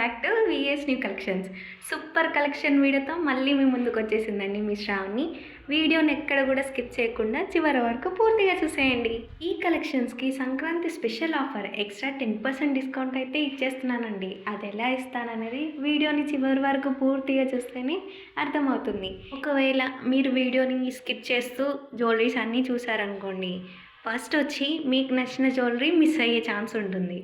Back to VS new collections. Super collection వీడియోతో మళ్ళీ మీ ముందుకొచ్చేసిందండి మీ శ్రావణి. వీడియోని ఎక్కడ కూడా స్కిప్ చేయకుండా చివరి వరకు పూర్తిగా చూసేయండి. ఈ కలెక్షన్స్కి Sankranti special offer extra 10% discount అయితే ఇచ్చేస్తున్నానండి. అది ఎలా ఇస్తాననేది వీడియోని చివరి వరకు పూర్తిగా చూస్తేనే అర్థమవుతుంది. ఒకవేళ మీరు వీడియోని స్కిప్ చేస్తూ జ్యువెలరీస్ అన్నీ చూసారనుకోండి, ఫస్ట్ వచ్చి మీకు నచ్చిన జ్యువెలరీ మిస్ అయ్యే ఛాన్స్ ఉంటుంది.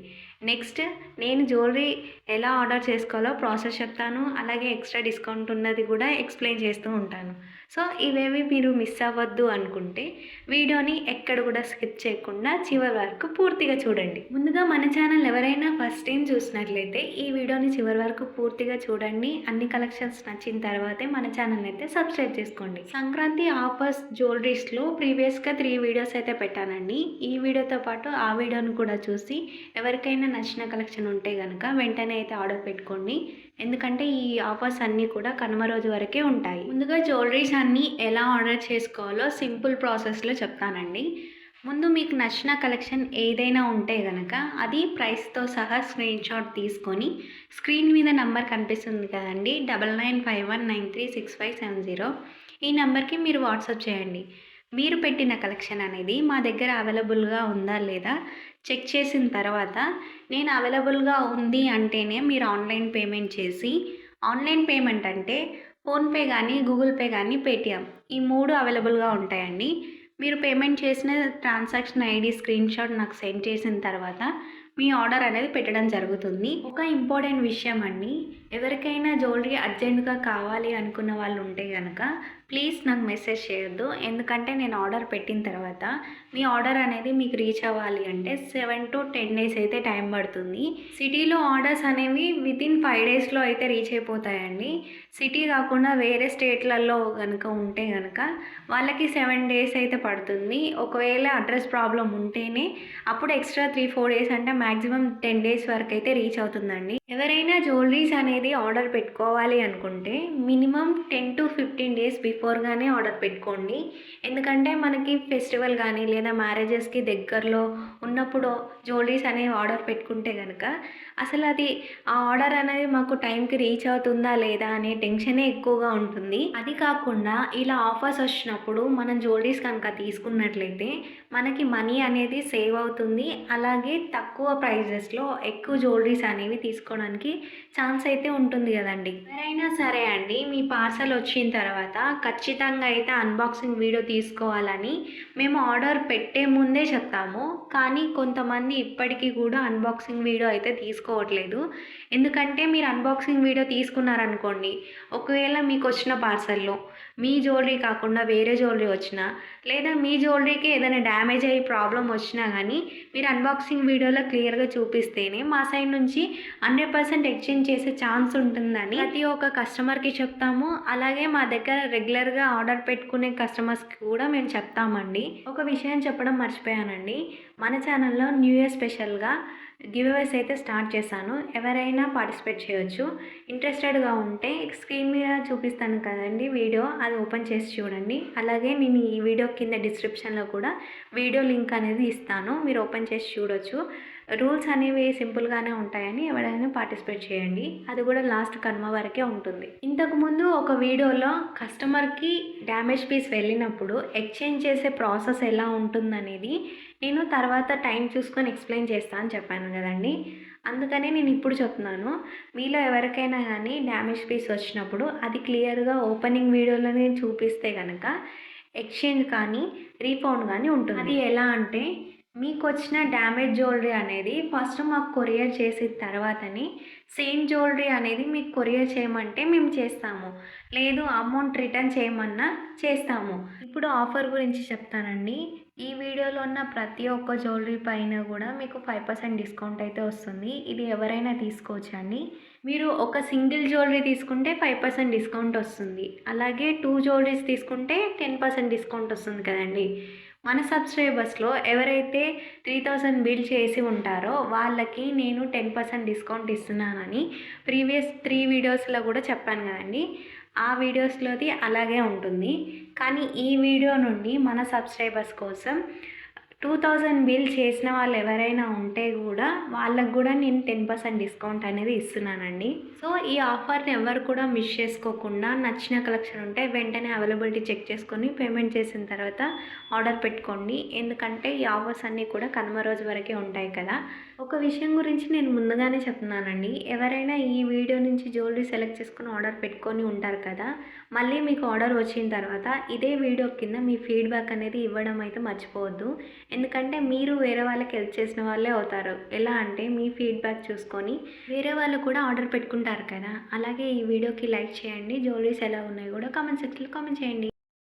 నెక్స్ట్ నేను జ్యువెలరీ ఎలా ఆర్డర్ చేసుకోవాలో ప్రాసెస్ చెప్తాను. అలాగే ఎక్స్ట్రా డిస్కౌంట్ ఉన్నది కూడా ఎక్స్ప్లెయిన్ చేస్తూ ఉంటాను. సో ఇవేవి మీరు మిస్ అవ్వద్దు అనుకుంటే వీడియోని ఎక్కడ కూడా స్కిప్ చేయకుండా చివరి వరకు పూర్తిగా చూడండి. ముందుగా మన ఛానల్ ఎవరైనా ఫస్ట్ టైం చూసినట్లయితే ఈ వీడియోని చివరి వరకు పూర్తిగా చూడండి. అన్ని కలెక్షన్స్ నచ్చిన తర్వాతే మన ఛానల్ అయితే సబ్స్క్రైబ్ చేసుకోండి. సంక్రాంతి ఆఫర్స్ జ్యువెలరీస్లో ప్రీవియస్గా 3 వీడియోస్ అయితే పెట్టానండి. ఈ వీడియోతో పాటు ఆ వీడియోని కూడా చూసి ఎవరికైనా నచ్చిన కలెక్షన్ ఉంటే కనుక వెంటనే అయితే ఆర్డర్ పెట్టుకోండి. ఎందుకంటే ఈ ఆఫర్స్ అన్నీ కూడా కనుమ రోజు వరకే ఉంటాయి. ముందుగా జ్యువెలరీస్ అన్నీ ఎలా ఆర్డర్ చేసుకోవాలో సింపుల్ ప్రాసెస్లో చెప్తానండి. ముందు మీకు నచ్చిన కలెక్షన్ ఏదైనా ఉంటే కనుక అది ప్రైస్తో సహా స్క్రీన్ షాట్ తీసుకొని స్క్రీన్ మీద నెంబర్ కనిపిస్తుంది కదండి, 9951936570, ఈ నెంబర్కి మీరు వాట్సాప్ చేయండి. మీరు పెట్టిన కలెక్షన్ అనేది మా దగ్గర అవైలబుల్గా ఉందా లేదా చెక్ చేసిన తర్వాత నేను అవైలబుల్గా ఉంది అంటేనే మీరు ఆన్లైన్ పేమెంట్ చేసి, ఆన్లైన్ పేమెంట్ అంటే ఫోన్పే కానీ గూగుల్ పే కానీ పేటిఎం, ఈ 3 అవైలబుల్గా ఉంటాయండి. మీరు పేమెంట్ చేసిన ట్రాన్సాక్షన్ ఐడి స్క్రీన్ షాట్ నాకు సెండ్ చేసిన తర్వాత మీ ఆర్డర్ అనేది పెట్టడం జరుగుతుంది. ఒక ఇంపార్టెంట్ విషయం అండి, ఎవరికైనా జ్యువెలరీ అర్జెంటుగా కావాలి అనుకున్న వాళ్ళు ఉంటే కనుక ప్లీజ్ నాకు మెసేజ్ చేయొద్దు. ఎందుకంటే నేను ఆర్డర్ పెట్టిన తర్వాత మీ ఆర్డర్ అనేది మీకు రీచ్ అవ్వాలి అంటే 7 to 10 డేస్ అయితే టైం పడుతుంది. సిటీలో ఆర్డర్స్ అనేవి వితిన్ 5 డేస్లో అయితే రీచ్ అయిపోతాయండి. సిటీ కాకుండా వేరే స్టేట్లలో కనుక ఉంటే కనుక వాళ్ళకి 7 డేస్ అయితే పడుతుంది. ఒకవేళ అడ్రస్ ప్రాబ్లం ఉంటేనే అప్పుడు ఎక్స్ట్రా 3-4 డేస్ అంటే మ్యాక్సిమం 10 డేస్ వరకు అయితే రీచ్ అవుతుందండి. ఎవరైనా జ్యువెలరీస్ అనేది ఆర్డర్ పెట్టుకోవాలి అనుకుంటే మినిమం 10 to 15 డేస్ బిఫోర్గానే ఆర్డర్ పెట్టుకోండి. ఎందుకంటే మనకి ఫెస్టివల్ కానీ లేదా మ్యారేజెస్కి దగ్గరలో ఉన్నప్పుడు జ్యువెలరీస్ అనేవి ఆర్డర్ పెట్టుకుంటే కనుక అసలు అది ఆ ఆర్డర్ అనేది మాకు టైంకి రీచ్ అవుతుందా లేదా అనే టెన్షనే ఎక్కువగా ఉంటుంది. అది కాకుండా ఇలా ఆఫర్స్ వచ్చినప్పుడు మనం జ్యువెలరీస్ కనుక తీసుకున్నట్లయితే మనకి మనీ అనేది సేవ్ అవుతుంది. అలాగే తక్కువ ప్రైజెస్లో ఎక్కువ జ్యువెలరీస్ అనేవి తీసుకోవడానికి ఛాన్స్ అయితే ఉంటుంది కదండి. ఎవరైనా సరే అండి, మీ పార్సల్ వచ్చిన తర్వాత ఖచ్చితంగా అయితే అన్బాక్సింగ్ వీడియో తీసుకోవాలని మేము ఆర్డర్ పెట్టే ముందే చెప్తాము. కానీ కొంతమంది ఇప్పటికీ కూడా అన్బాక్సింగ్ వీడియో అయితే తీసుకోవట్లేదు. ఎందుకంటే మీరు అన్బాక్సింగ్ వీడియో తీసుకున్నారనుకోండి, ఒకవేళ మీకు వచ్చిన పార్సల్లో మీ జ్యువెలరీ కాకుండా వేరే జ్యువెలరీ వచ్చినా లేదా మీ జ్యువెలరీకి ఏదైనా డ్యామేజ్ అయ్యి ప్రాబ్లం వచ్చినా కానీ మీరు అన్బాక్సింగ్ వీడియోలో క్లియర్గా చూపిస్తేనే మా సైడ్ నుంచి 100% ఎక్స్చేంజ్ చేసే ఛాన్స్ ఉంటుందని ప్రతి ఒక్క కస్టమర్కి చెప్తాము. అలాగే మా దగ్గర రెగ్యులర్గా ఆర్డర్ పెట్టుకునే కస్టమర్స్కి కూడా మేము చెప్తామండి. ఒక విషయం చెప్పడం మర్చిపోయానండి, మన ఛానల్లో న్యూ ఇయర్ స్పెషల్గా గివ్అవేస్ అయితే స్టార్ట్ చేశాను. ఎవరైనా పార్టిసిపేట్ చేయొచ్చు. ఇంట్రెస్టెడ్గా ఉంటే స్క్రీన్ మీద చూపిస్తాను కదండి వీడియో, అది ఓపెన్ చేసి చూడండి. అలాగే నేను ఈ వీడియో కింద డిస్క్రిప్షన్లో కూడా వీడియో లింక్ అనేది ఇస్తాను, మీరు ఓపెన్ చేసి చూడొచ్చు. రూల్స్ అనేవి సింపుల్గానే ఉంటాయని ఎవరైనా పార్టిసిపేట్ చేయండి. అది కూడా లాస్ట్ కనుమ వరకే ఉంటుంది. ఇంతకుముందు ఒక వీడియోలో కస్టమర్కి డ్యామేజ్ పీస్ వెళ్ళినప్పుడు ఎక్స్చేంజ్ చేసే ప్రాసెస్ ఎలా ఉంటుందనేది నేను తర్వాత టైం చూసుకొని ఎక్స్ప్లెయిన్ చేస్తాను అని చెప్పాను కదండి. అందుకనే నేను ఇప్పుడు చెప్తున్నాను, మీలో ఎవరికైనా కానీ డ్యామేజ్ పీస్ వచ్చినప్పుడు అది క్లియర్గా ఓపెనింగ్ వీడియోలోనే చూపిస్తే కనుక ఎక్స్చేంజ్ కానీ రీఫౌండ్ కానీ ఉంటుంది. అది ఎలా అంటే మీకు వచ్చిన డ్యామేజ్ జ్యువెలరీ అనేది ఫస్ట్ మాకు కొరియర్ చేసిన తర్వాతనే సేమ్ జ్యువెలరీ అనేది మీకు కొరియర్ చేయమంటే మేము చేస్తాము, లేదు అమౌంట్ రిటర్న్ చేయమన్నా చేస్తాము. ఇప్పుడు ఆఫర్ గురించి చెప్తానండి. ఈ వీడియోలో ఉన్న ప్రతి ఒక్క జ్యువెలరీ పైన కూడా మీకు 5% డిస్కౌంట్ అయితే వస్తుంది. ఇది ఎవరైనా తీసుకోవచ్చండి. మీరు ఒక సింగిల్ జ్యువెలరీ తీసుకుంటే 5% డిస్కౌంట్ వస్తుంది. అలాగే 2 జ్యువెలరీస్ తీసుకుంటే 10% డిస్కౌంట్ వస్తుంది కదండి. మన సబ్స్క్రైబర్స్లో ఎవరైతే 3000 బిల్ చేసి ఉంటారో వాళ్ళకి నేను 10% డిస్కౌంట్ ఇస్తున్నానని ప్రీవియస్ 3 వీడియోస్లో కూడా చెప్పాను కదండి. ఆ వీడియోస్లోది అలాగే ఉంటుంది. కానీ ఈ వీడియో నుండి మన సబ్స్క్రైబర్స్ కోసం 2000 బిల్ చేసిన వాళ్ళు ఎవరైనా ఉంటే గూడా, వాళ్ళకి గూడా నేను 10% డిస్కౌంట్ అనేది ఇస్తున్నానండి. సో, ఈ ఆఫర్‌ని ఎవ్వరు కూడా మిస్ చేసుకోకుండా నచ్చిన కలెక్షన్ ఉంటే వెంటనే అవైలబిలిటీ చెక్ చేసుకొని పేమెంట్ చేసిన తర్వాత ఆర్డర్ పెట్టుకోండి. ఎందుకంటే ఈ ఆఫర్స్ అన్నీ కూడా కనుమ రోజు వరకే ఉంటాయి కదా! ఒక విషయం గురించి నేను ముందుగానే చెప్తున్నానండి. ఎవరైనా ఈ వీడియో నుంచి జ్యువెలరీ సెలెక్ట్ చేసుకొని ఆర్డర్ పెట్టుకొని ఉంటారు కదా! మళ్ళీ మీకు ఆర్డర్ వచ్చిన తర్వాత ఇదే వీడియో కింద మీ ఫీడ్‌బ్యాక్ అనేది ఇవ్వడం అయితే మర్చిపోవద్దు. ఎందుకంటే మీరు వేరే వాళ్ళకి హెల్ప్ చేసిన వాళ్ళే అవుతారు. ఎలా అంటే మీ ఫీడ్‌బ్యాక్ చూసుకొని వేరే వాళ్ళు కూడా ఆర్డర్ పెట్టుకుంటారు కదా! అలాగే ఈ వీడియోకి లైక్ చేయండి. జ్యువెలరీస్ ఎలా ఉన్నాయో కూడా కామెంట్ సెక్షన్‌లో కామెంట్ చేయండి.